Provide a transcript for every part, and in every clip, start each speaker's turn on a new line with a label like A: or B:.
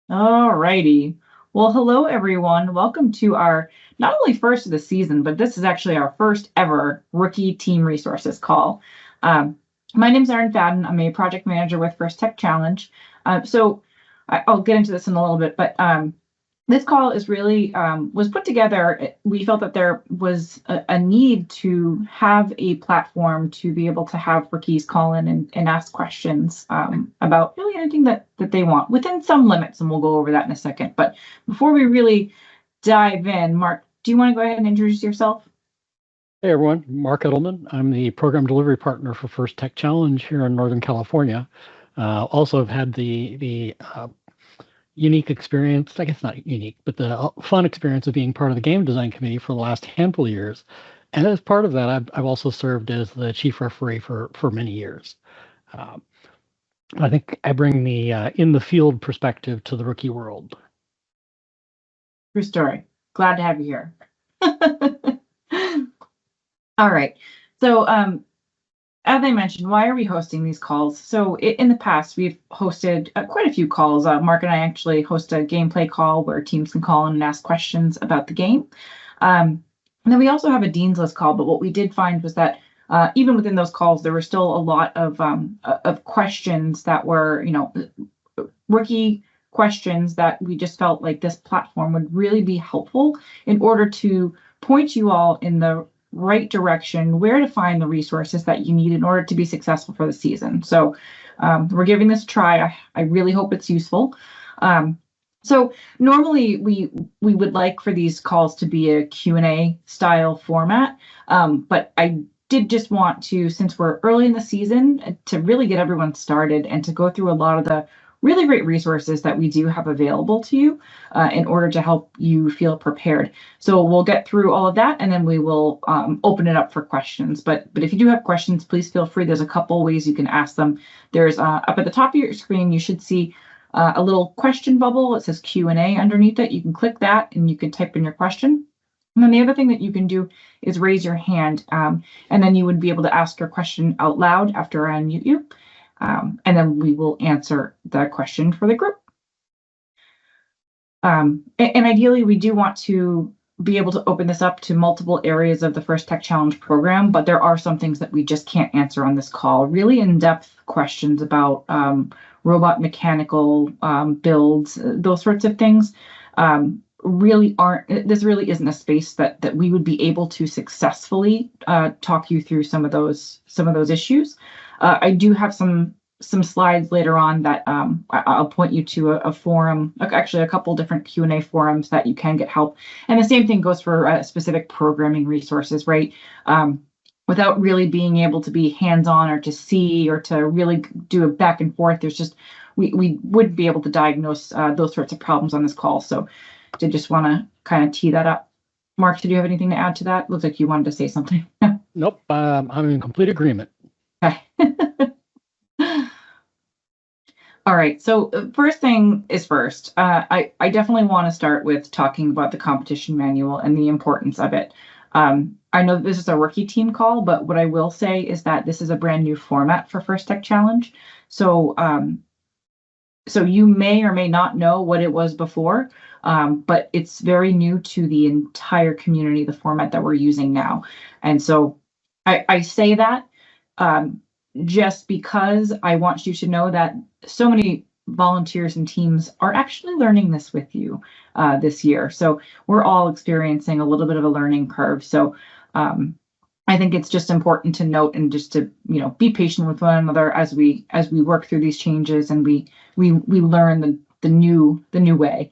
A: All righty. Well, hello everyone. Welcome to our not only first of the season, but this is actually our first ever rookie team resources call. Um, my name's Erin Fadden. I'm a project manager with First Tech Challenge. I'll get into this in a little bit, but this call is really was put together. We felt that there was a need to have a platform to be able to have rookies call in and ask questions about really anything that they want within some limits, and we'll go over that in a second. But before we really dive in, Mark, do you want to go ahead and introduce yourself?
B: Hey everyone, Mark Edelman. I'm the program delivery partner for First Tech Challenge here in Northern California. Also, have had the unique experience, I guess not unique, but the fun experience of being part of the game design committee for the last handful of years. And as part of that, I've also served as the chief referee for many years. Um, I think I bring the in the field perspective to the rookie world.
A: True story. Glad to have you here. All right. So, as I mentioned, why are we hosting these calls? So in the past, we've hosted quite a few calls. Mark and I actually host a gameplay call where teams can call in and ask questions about the game. And then we also have a Dean's List call, but what we did find was that even within those calls, there were still a lot of questions that were, rookie questions that we just felt like this platform would really be helpful in order to point you all in the right direction, where to find the resources that you need in order to be successful for the season. So we're giving this a try. I really hope it's useful. So normally we would like for these calls to be a Q&A style format, but I did just want to, since we're early in the season, to really get everyone started and to go through a lot of the really great resources that we do have available to you in order to help you feel prepared. So we'll get through all of that and then we will open it up for questions. But if you do have questions, please feel free. There's a couple ways you can ask them. There's up at the top of your screen, you should see a little question bubble. It says Q&A underneath it. You can click that and you can type in your question. And then the other thing that you can do is raise your hand, and then you would be able to ask your question out loud after I unmute you. And then we will answer the question for the group. And ideally, we do want to be able to open this up to multiple areas of the First Tech Challenge program, but there are some things that we just can't answer on this call. Really in-depth questions about robot mechanical builds, those sorts of things really aren't, this really isn't a space that we would be able to successfully talk you through some of those issues. I do have some slides later on that I'll point you to a forum, actually a couple different Q&A forums that you can get help. And the same thing goes for specific programming resources, right? Without really being able to be hands-on or to see or to really do a back and forth, there's just, we would be able to diagnose those sorts of problems on this call. So I just want to kind of tee that up. Mark, did you have anything to add to that? Looks like you wanted to say something.
B: Nope, I'm in complete agreement.
A: Okay. All right, so first thing is first. I definitely want to start with talking about the competition manual and the importance of it. I know this is a rookie team call, but what I will say is that this is a brand new format for First Tech Challenge. So so you may or may not know what it was before, but it's very new to the entire community, the format that we're using now. And so I say that just because I want you to know that so many volunteers and teams are actually learning this with you this year. So we're all experiencing a little bit of a learning curve. So I think it's just important to note and just to be patient with one another as we work through these changes and we learn the new way.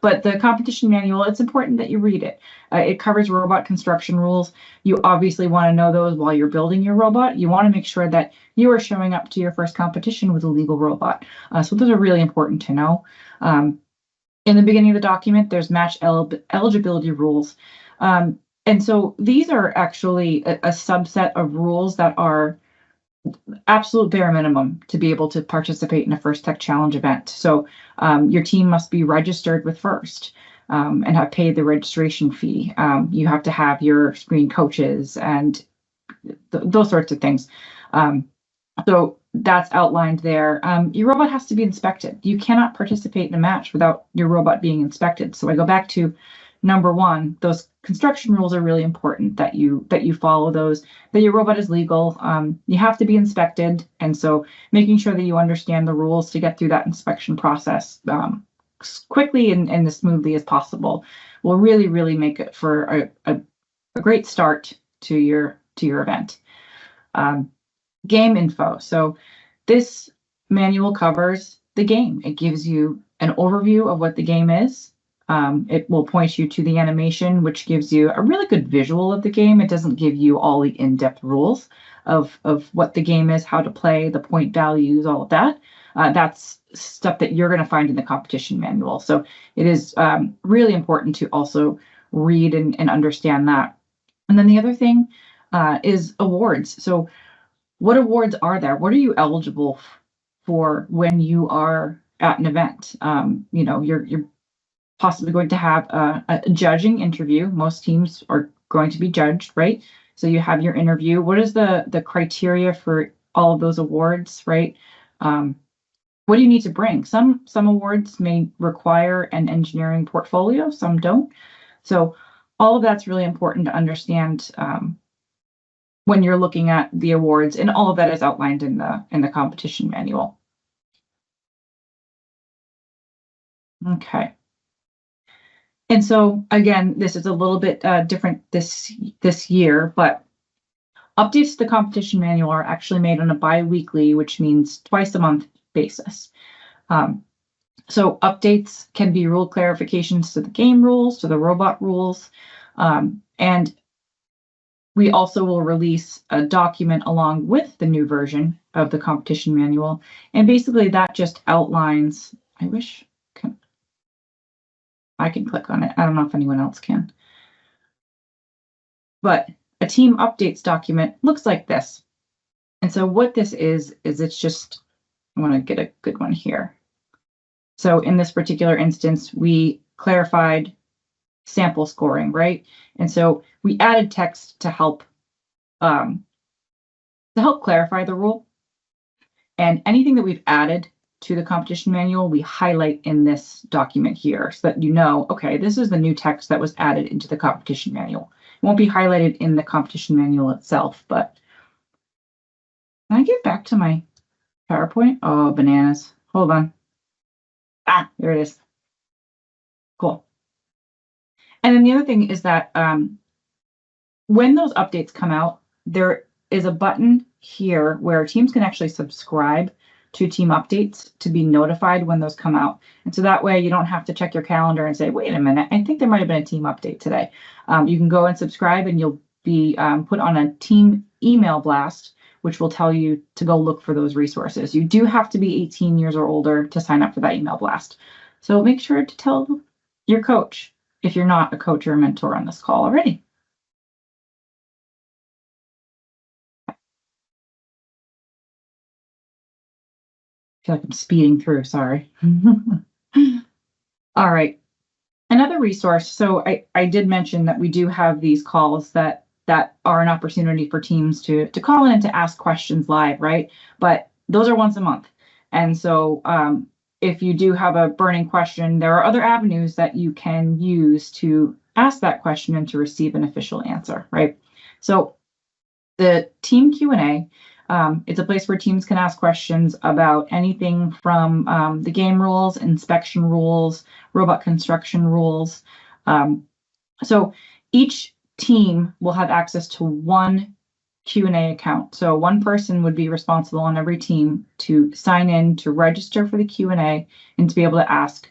A: But the competition manual, it's important that you read it. It covers robot construction rules. You obviously want to know those while you're building your robot. You want to make sure that you are showing up to your first competition with a legal robot. So those are really important to know. In the beginning of the document, there's match eligibility rules. And so these are actually a subset of rules that are absolute bare minimum to be able to participate in a First Tech Challenge event. So your team must be registered with First and have paid the registration fee. You have to have your screen coaches and those sorts of things. So that's outlined there. Your robot has to be inspected. You cannot participate in a match without your robot being inspected. So I go back to number one, those construction rules are really important that you follow those, that your robot is legal. You have to be inspected. And so making sure that you understand the rules to get through that inspection process quickly and as smoothly as possible will really, really make it for a great start to your event. Game info. So this manual covers the game. It gives you an overview of what the game is. It will point you to the animation, which gives you a really good visual of the game. It doesn't give you all the in-depth rules of what the game is, how to play, the point values, all of that. That's stuff that you're going to find in the competition manual. So it is really important to also read and understand that. And then the other thing is awards. So what awards are there? What are you eligible for when you are at an event? You're possibly going to have a judging interview. Most teams are going to be judged, right? So you have your interview. What is the criteria for all of those awards, right? What do you need to bring? Some awards may require an engineering portfolio, some don't. So all of that's really important to understand when you're looking at the awards, and all of that is outlined in the competition manual. Okay. And so again, this is a little bit different this year, but updates to the competition manual are actually made on a bi-weekly, which means twice a month basis. So updates can be rule clarifications to the game rules, to the robot rules, and we also will release a document along with the new version of the competition manual. And basically that just outlines, I can click on it. I don't know if anyone else can. But a team updates document looks like this. And so what this is it's just, I want to get a good one here. So in this particular instance, we clarified sample scoring, right? And so we added text to help clarify the rule. And anything that we've added to the competition manual, we highlight in this document here so that you know, okay, this is the new text that was added into the competition manual. It won't be highlighted in the competition manual itself, but can I get back to my PowerPoint? Oh, bananas. Hold on. There it is. Cool. And then the other thing is that when those updates come out, there is a button here where teams can actually subscribe to team updates to be notified when those come out. And so that way you don't have to check your calendar and say, wait a minute, I think there might have been a team update today. You can go and subscribe and you'll be put on a team email blast, which will tell you to go look for those resources. You do have to be 18 years or older to sign up for that email blast. So make sure to tell your coach if you're not a coach or a mentor on this call already. I feel like I'm speeding through, sorry. All right. Another resource. So I did mention that we do have these calls that are an opportunity for teams to call in and to ask questions live, right? But those are once a month. And so if you do have a burning question, there are other avenues that you can use to ask that question and to receive an official answer, right? So the team Q&A, it's a place where teams can ask questions about anything from the game rules, inspection rules, robot construction rules. So each team will have access to one Q&A account. So one person would be responsible on every team to sign in, to register for the Q&A, and to be able to ask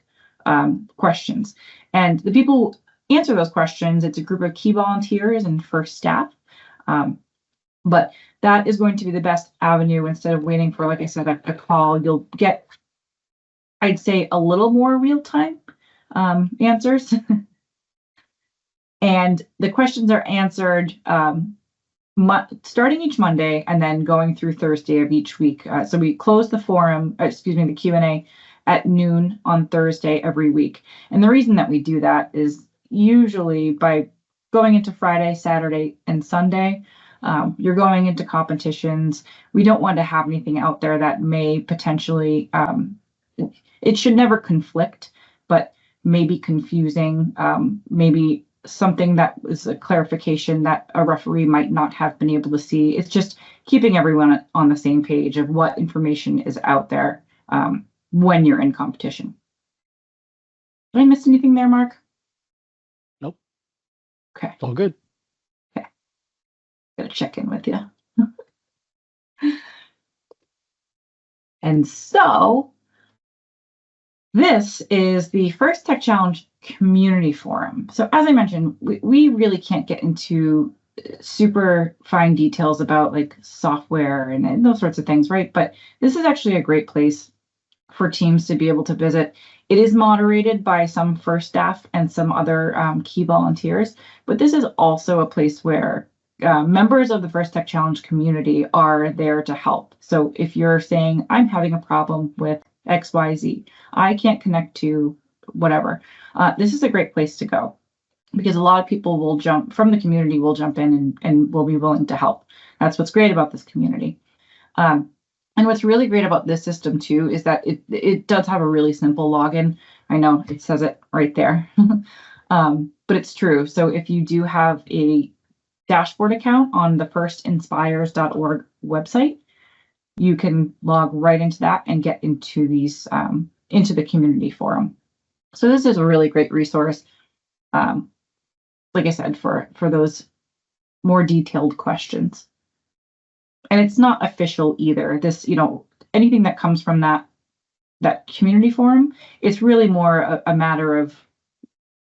A: questions. And the people who answer those questions, it's a group of key volunteers and first staff. But that is going to be the best avenue instead of waiting for, like I said, a call. You'll get, I'd say, a little more real-time answers. And the questions are answered starting each Monday and then going through Thursday of each week. So we close the the Q&A at noon on Thursday every week. And the reason that we do that is usually by going into Friday, Saturday, and Sunday, You're going into competitions. We don't want to have anything out there that may potentially, it should never conflict, but maybe confusing, maybe something that was a clarification that a referee might not have been able to see. It's just keeping everyone on the same page of what information is out there when you're in competition. Did I miss anything there, Mark?
B: Nope.
A: Okay.
B: It's all good.
A: Okay. Gotta check in with you. And so this is the First Tech Challenge community forum. So as I mentioned, we really can't get into super fine details about like software and those sorts of things, right? But this is actually a great place for teams to be able to visit. It is moderated by some First staff and some other key volunteers, but this is also a place where members of the First Tech Challenge community are there to help. So if you're saying, I'm having a problem with XYZ, I can't connect to whatever, this is a great place to go because a lot of people will jump from the community, will jump in and will be willing to help. That's what's great about this community. And what's really great about this system too is that it does have a really simple login. I know it says it right there, but it's true. So if you do have a dashboard account on the firstinspires.org website, you can log right into that and get into these into the community forum. So this is a really great resource. Like I said, for those more detailed questions. And it's not official either. This, anything that comes from that community forum, it's really more a matter of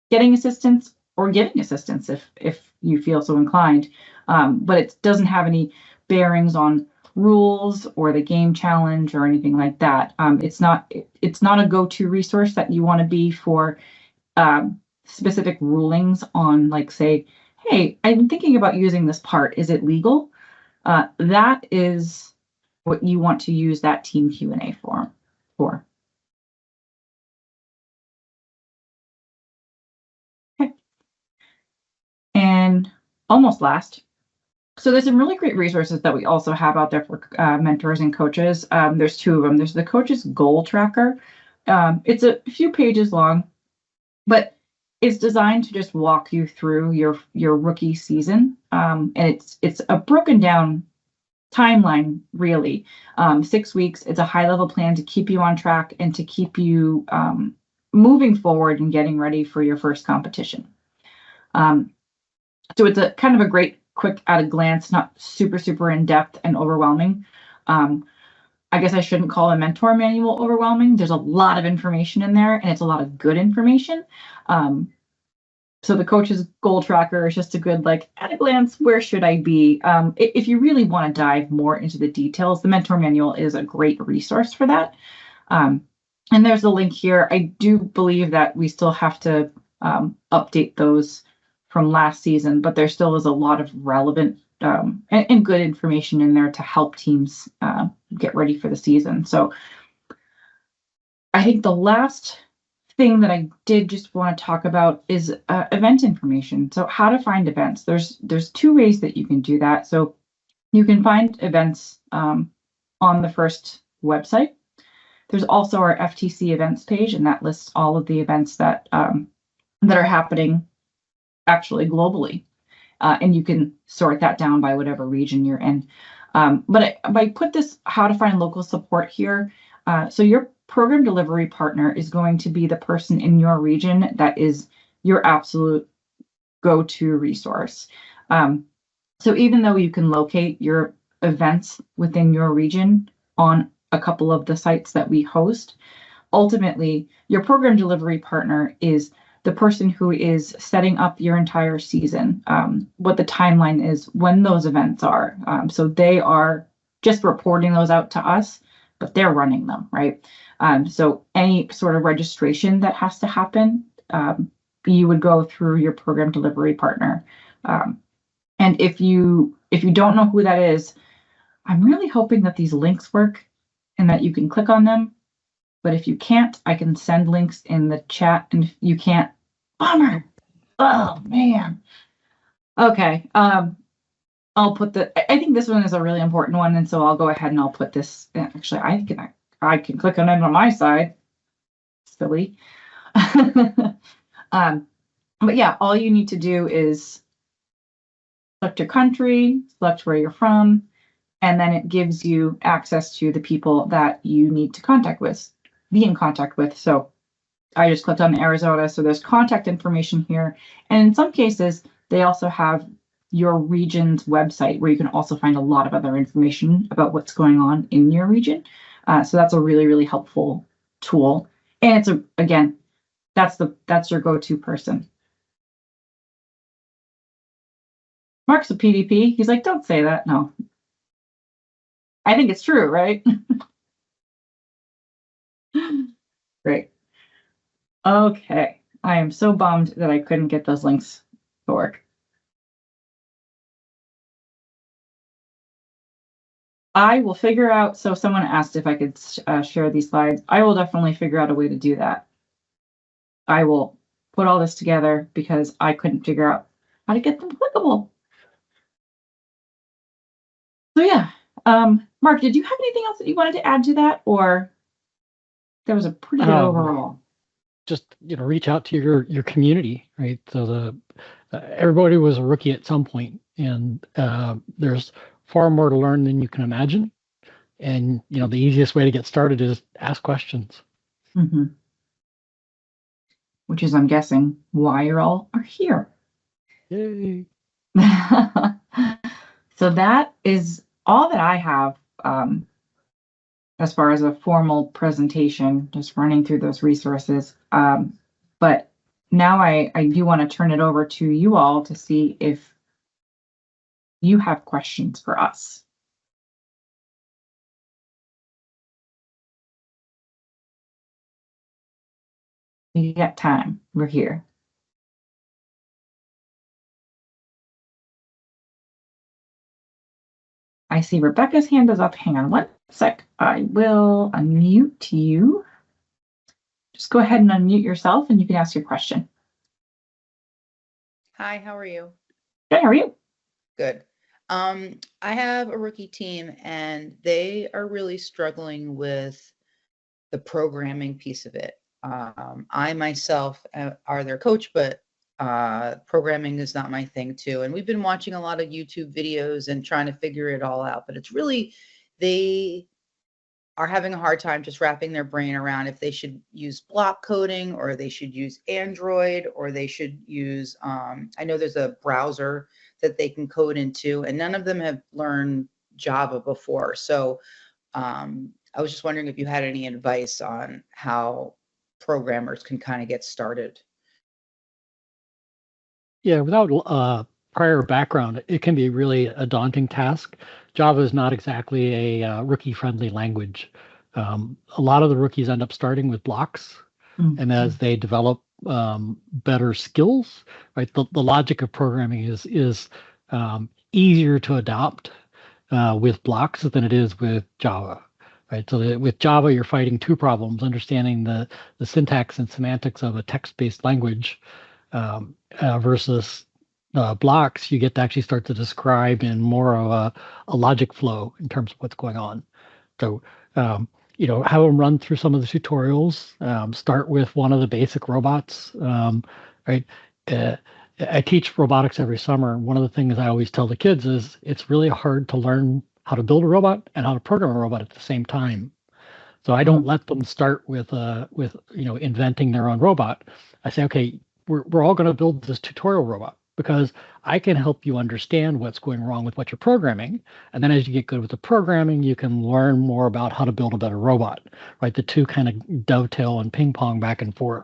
A: getting assistance or giving assistance if you feel so inclined. But it doesn't have any bearings on rules or the game challenge or anything like that. It's not a go-to resource that you want to be for specific rulings on, like, say, hey, I'm thinking about using this part. Is it legal? That is what you want to use that team Q&A forum for. Okay. And almost last. So there's some really great resources that we also have out there for mentors and coaches. There's two of them. There's the Coach's Goal Tracker. It's a few pages long, but it's designed to just walk you through your rookie season. And it's a broken down timeline, really. 6 weeks. It's a high level plan to keep you on track and to keep you moving forward and getting ready for your first competition. So it's a kind of a great, quick at a glance, not super in depth and overwhelming. I guess I shouldn't call a mentor manual overwhelming. There's a lot of information in there and it's a lot of good information. So the Coach's Goal Tracker is just a good, like, at a glance, where should I be? If you really want to dive more into the details, the Mentor Manual is a great resource for that. And there's a link here. I do believe that we still have to update those from last season, but there still is a lot of relevant and good information in there to help teams get ready for the season. So I think the last thing that I did just want to talk about is event information. So how to find events. There's two ways that you can do that. So you can find events on the First website. There's also our FTC events page, and that lists all of the events that that are happening actually globally. And you can sort that down by whatever region you're in. But I put this how to find local support here. So your program delivery partner is going to be the person in your region that is your absolute go-to resource. So even though you can locate your events within your region on a couple of the sites that we host, ultimately your program delivery partner is the person who is setting up your entire season, what the timeline is, when those events are. So they are just reporting those out to us, but they're running them, right? So any sort of registration that has to happen, you would go through your program delivery partner. And if you don't know who that is, I'm really hoping that these links work and that you can click on them. But if you can't, I can send links in the chat. And if you can't, bummer. Oh, man. Okay. I'll put I think this one is a really important one, and so I'll go ahead and I'll put this. Actually, I can click on it on my side. Silly. But yeah, all you need to do is select your country, select where you're from, and then it gives you access to the people that you need to be in contact with. So I just clicked on Arizona, so there's contact information here. And in some cases, they also have your region's website where you can also find a lot of other information about what's going on in your region. So that's a really, really helpful tool. And again, that's your go-to person. Mark's a PDP. He's like, don't say that. No. I think it's true, right? Great. Okay. I am so bummed that I couldn't get those links to work. I will figure out, so someone asked if I could share these slides. I will definitely figure out a way to do that. I will put all this together because I couldn't figure out how to get them clickable. So yeah, Mark, did you have anything else that you wanted to add to that, or that was a pretty good overall?
B: Just reach out to your community, right? So everybody was a rookie at some point, and there's far more to learn than you can imagine. And the easiest way to get started is ask questions.
A: Mm-hmm. Which is, I'm guessing, why you all are here.
B: Yay!
A: So that is all that I have as far as a formal presentation, just running through those resources. But now I do want to turn it over to you all to see if you have questions for us. You got time. We're here. I see Rebecca's hand is up. Hang on one sec. I will unmute you. Just go ahead and unmute yourself and you can ask your question.
C: Hi, how are you?
A: Good, how are you?
C: Good. I have a rookie team and they are really struggling with the programming piece of it. I myself are their coach, but programming is not my thing too. And we've been watching a lot of YouTube videos and trying to figure it all out, but it's really, they are having a hard time just wrapping their brain around if they should use block coding or they should use Android or they should use, I know there's a browser that they can code into, and none of them have learned Java before. So I was just wondering if you had any advice on how programmers can kind of get started.
B: Yeah, without prior background, it can be really a daunting task. Java is not exactly a rookie-friendly language. A lot of the rookies end up starting with blocks, and as they develop better skills, right, the logic of programming is easier to adopt with blocks than it is with Java. Right, so with Java, you're fighting two problems: understanding the syntax and semantics of a text-based language, versus blocks, you get to actually start to describe in more of a logic flow in terms of what's going on. So, have them run through some of the tutorials. Start with one of the basic robots, right? I teach robotics every summer. One of the things I always tell the kids is it's really hard to learn how to build a robot and how to program a robot at the same time. So I don't let them start with inventing their own robot. I say, okay, we're all going to build this tutorial robot because I can help you understand what's going wrong with what you're programming. And then as you get good with the programming, you can learn more about how to build a better robot, right? The two kind of dovetail and ping pong back and forth.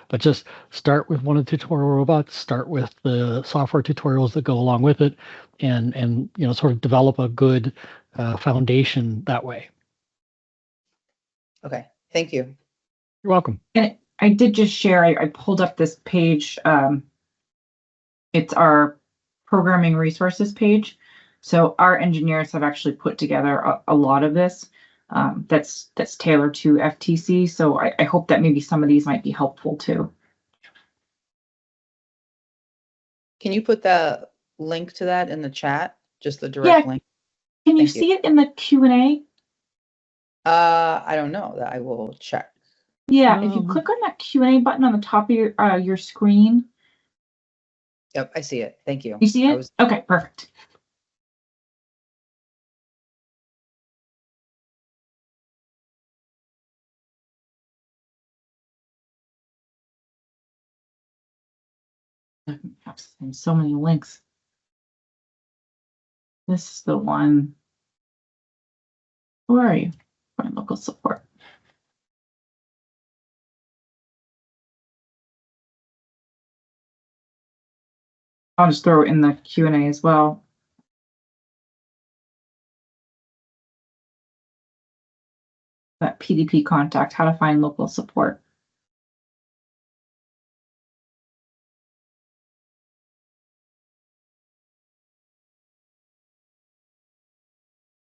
B: But just start with one of the tutorial robots, start with the software tutorials that go along with it, and sort of develop a good foundation that way.
C: Okay, thank you.
B: You're welcome.
A: And I did just share, I pulled up this page. It's our programming resources page. So our engineers have actually put together a lot of this that's tailored to FTC. So I hope that maybe some of these might be helpful too.
C: Can you put the link to that in the chat? just the direct
A: Yeah.
C: link?
A: Can you
C: Thank you.
A: see it in the Q&A?
C: I don't know. That I will check.
A: Yeah, if you click on that Q&A button on the top of your screen.
C: Yep, I see it. Thank you.
A: You see it? Okay, perfect. I have so many links. This is the one. Where are you? Find local support. I'll just throw it in the Q&A as well. That PDP contact, how to find local support.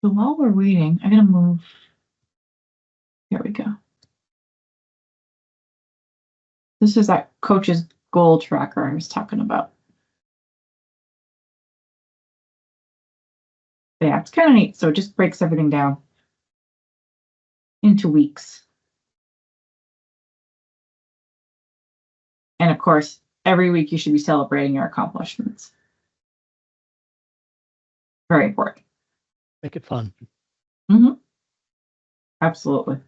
A: So while we're waiting, I'm going to move. Here we go. This is that coach's goal tracker I was talking about. Yeah, it's kind of neat. So it just breaks everything down into weeks. And of course, every week you should be celebrating your accomplishments. Very important.
B: Make it fun.
A: Mm-hmm. Absolutely.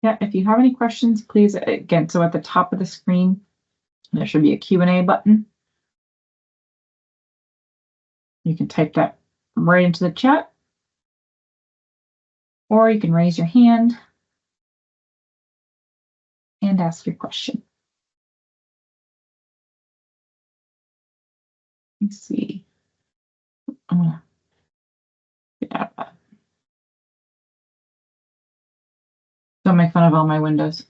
A: Yeah, if you have any questions, please, again, so at the top of the screen, there should be a Q&A button. You can type that right into the chat, or you can raise your hand and ask your question. Let's see. I'm gonna get out of that. Don't make fun of all my windows.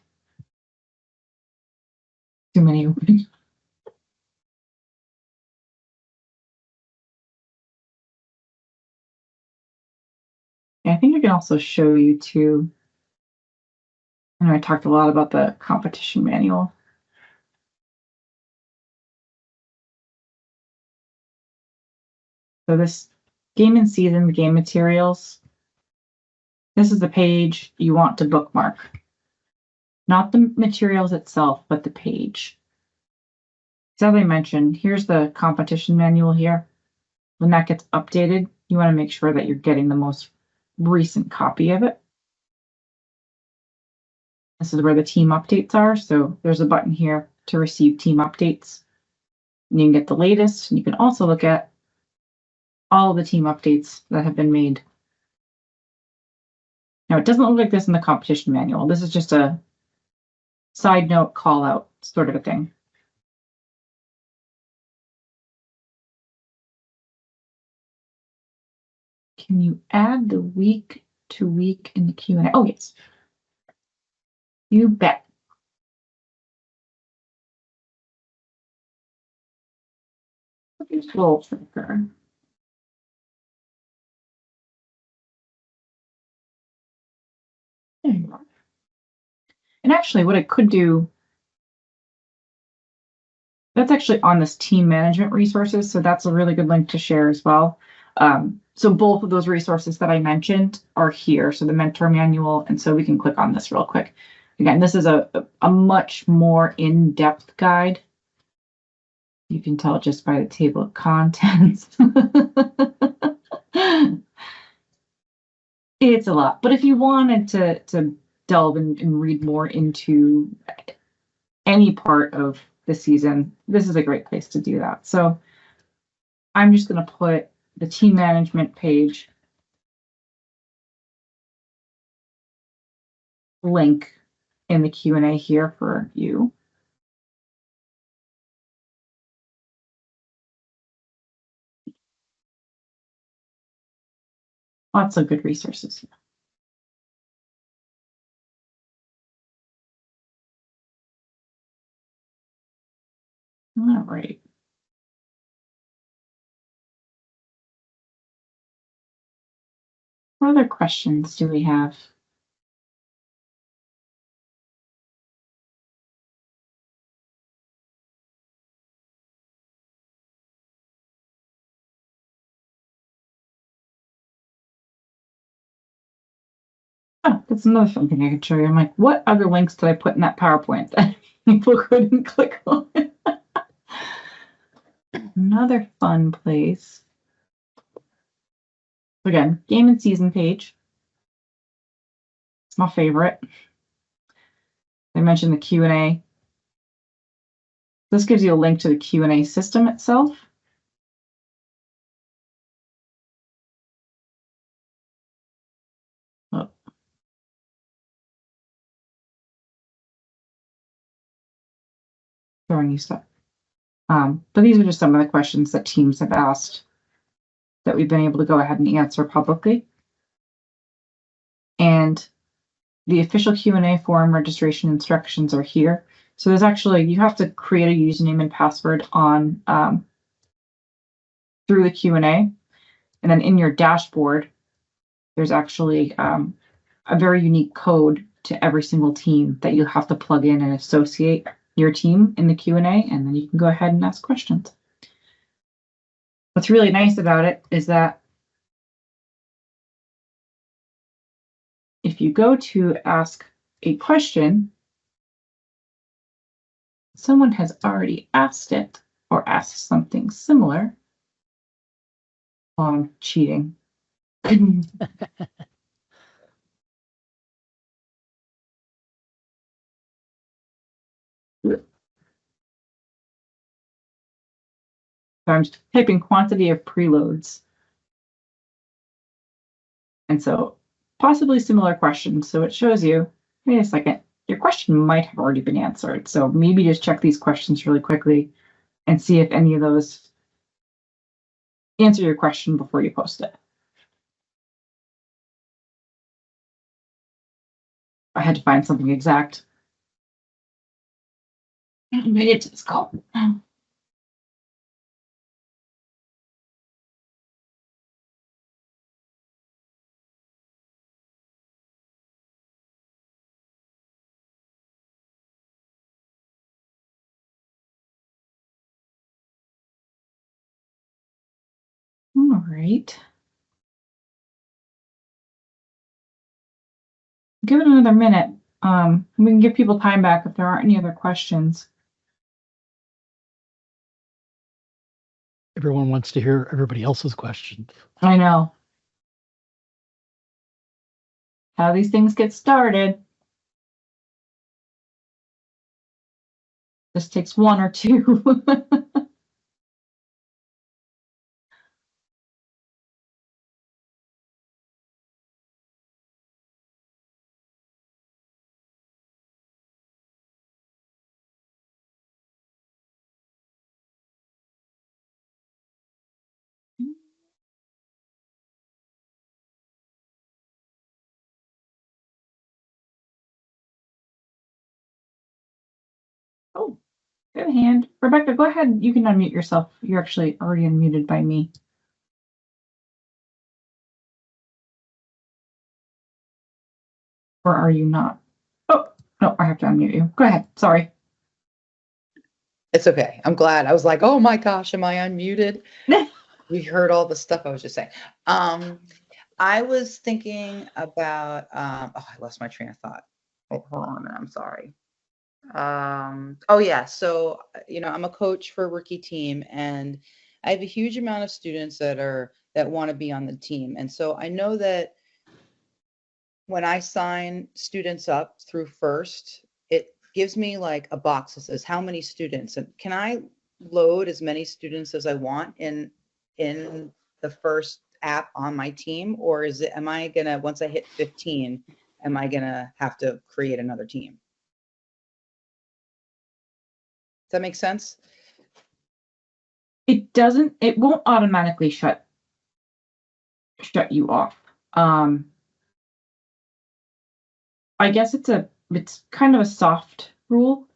A: Too many open. Yeah, I think I can also show you too. And I talked a lot about the competition manual. So this game and season, game materials. This is the page you want to bookmark. Not the materials itself, but the page. So as I mentioned, here's the competition manual here. When that gets updated, you want to make sure that you're getting the most recent copy of it. This is where the team updates are. So there's a button here to receive team updates. And you can get the latest. And you can also look at all the team updates that have been made. Now, it doesn't look like this in the competition manual. This is just a side note call out sort of a thing. Can you add the week to week in the Q&A? Oh, yes. You bet. Goal tracker. There you are. And actually, what I could do, that's actually on this team management resources. So that's a really good link to share as well. So both of those resources that I mentioned are here. So the mentor manual. And so we can click on this real quick. Again, this is a much more in-depth guide. You can tell just by the table of contents. It's a lot. But if you wanted to delve and read more into any part of the season, this is a great place to do that. So I'm just going to put the team management page link in the Q&A here for you. Lots of good resources here. All right. What other questions do we have? that's another fun thing I could show you. I'm like, what other links did I put in that PowerPoint that people couldn't click on? Another fun place. Again, game and season page. It's my favorite. I mentioned the Q&A. This gives you a link to the Q&A system itself. Oh. Throwing you stuff. But these are just some of the questions that teams have asked that we've been able to go ahead and answer publicly. And the official Q&A forum registration instructions are here. So there's actually, you have to create a username and password on through the Q&A. And then in your dashboard, there's actually a very unique code to every single team that you have to plug in and associate your team in the Q&A, and then you can go ahead and ask questions. What's really nice about it is that if you go to ask a question, someone has already asked it or asked something similar. Oh, I'm cheating. So I'm just typing quantity of preloads. And so possibly similar questions. So it shows you, wait a second, your question might have already been answered. So maybe just check these questions really quickly and see if any of those answer your question before you post it. I had to find something exact. I made it to this call. All right. Give it another minute. We can give people time back if there aren't any other questions.
B: Everyone wants to hear everybody else's questions.
A: I know. How these things get started. This takes one or two. Oh, good hand. Rebecca, go ahead. You can unmute yourself. You're actually already unmuted by me. Or are you not? Oh, no, I have to unmute you. Go ahead. Sorry.
C: It's okay. I'm glad. I was like, oh my gosh, am I unmuted? We heard all the stuff I was just saying. I was thinking about, oh, I lost my train of thought. Oh, hold on a minute. I'm sorry. Oh yeah. So, I'm a coach for a rookie team, and I have a huge amount of students that want to be on the team. And so I know that when I sign students up through First, it gives me like a box that says how many students, and can I load as many students as I want in the First app on my team, or am I gonna, once I hit 15, am I gonna have to create another team? Does that make sense?
A: It doesn't, it won't automatically shut you off. I guess it's kind of a soft rule.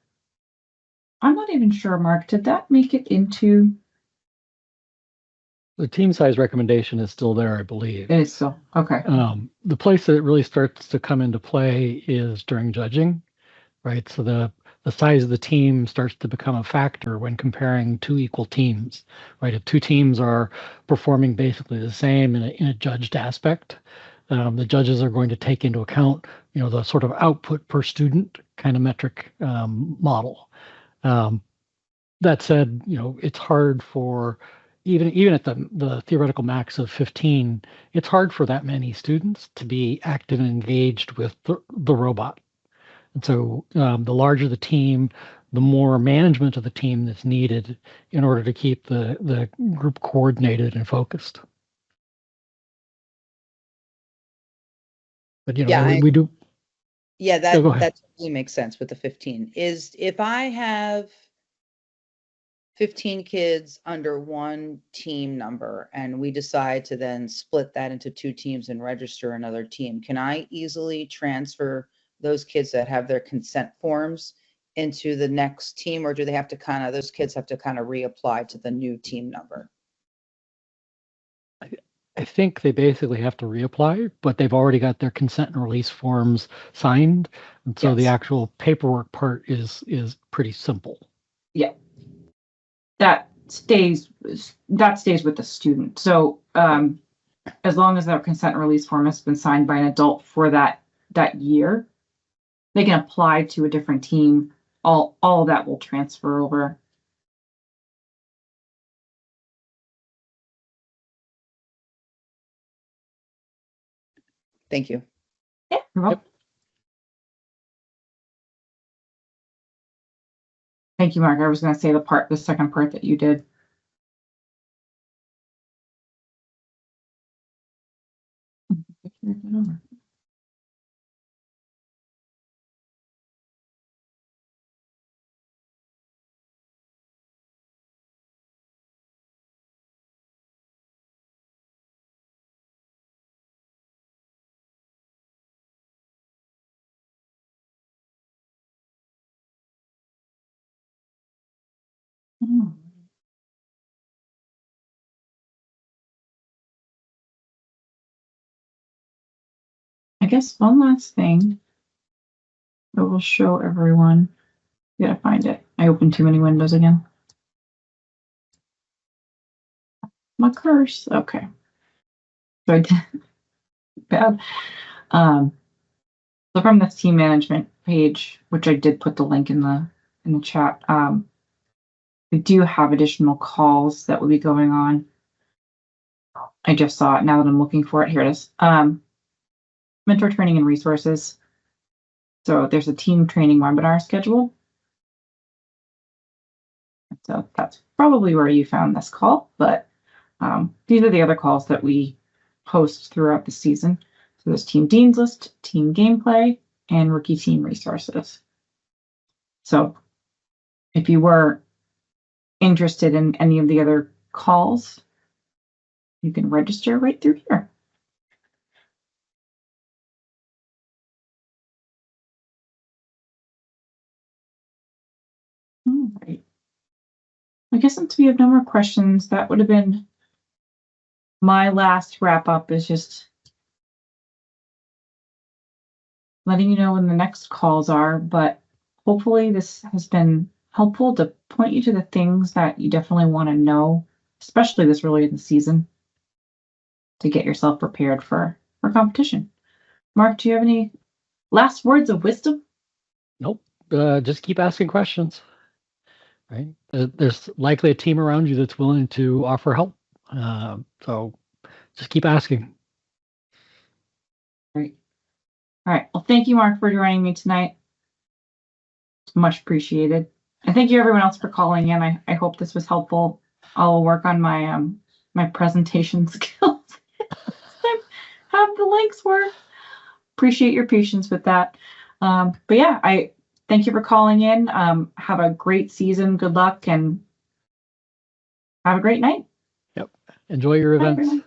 A: I'm not even sure, Mark, did that make it into?
B: The team size recommendation is still there, I believe.
A: It is still, okay.
B: The place that it really starts to come into play is during judging, right? So the size of the team starts to become a factor when comparing two equal teams, right? If two teams are performing basically the same in a judged aspect, The judges are going to take into account, the sort of output per student kind of metric model. That said, it's hard for even at the theoretical max of 15, it's hard for that many students to be active and engaged with the robot. And so the larger the team, the more management of the team that's needed in order to keep the group coordinated and focused. But we do.
C: Yeah,
B: go ahead.
C: that totally makes sense with the 15. Is if I have 15 kids under one team number and we decide to then split that into 2 teams and register another team, can I easily transfer those kids that have their consent forms into the next team, or do they have to those kids have to reapply to the new team number?
B: I think they basically have to reapply, but they've already got their consent and release forms signed. And so the actual paperwork part is pretty simple.
A: Yeah. That stays with the student. So as long as their consent and release form has been signed by an adult for that year, they can apply to a different team. All of that will transfer over.
C: Thank you.
A: Yeah, you're welcome. Thank you, Mark. I was going to say the second part that you did. I guess one last thing that will show everyone. You gotta find it. I opened too many windows again. My curse. Okay. So I did bad. So from this team management page, which I did put the link in the chat, we do have additional calls that will be going on. I just saw it now that I'm looking for it. Here it is. Mentor training and resources. So there's a team training webinar schedule. So that's probably where you found this call, but these are the other calls that we host throughout the season. So there's team dean's list, team gameplay, and rookie team resources. So if you were interested in any of the other calls, you can register right through here. All right. I guess since we have no more questions, that would have been my last wrap up, is just letting you know when the next calls are, but hopefully this has been helpful to point you to the things that you definitely want to know, especially this early in the season, to get yourself prepared for competition. Mark, do you have any last words of wisdom?
B: Nope. Just keep asking questions. Right? There's likely a team around you that's willing to offer help. So just keep asking.
A: Great. All right. Well, thank you, Mark, for joining me tonight. It's much appreciated. And thank you, everyone else, for calling in. I hope this was helpful. I'll work on my my presentation skills. Have the links work. Appreciate your patience with that. But yeah, I thank you for calling in. Have a great season. Good luck and have a great night.
B: Yep. Enjoy your events.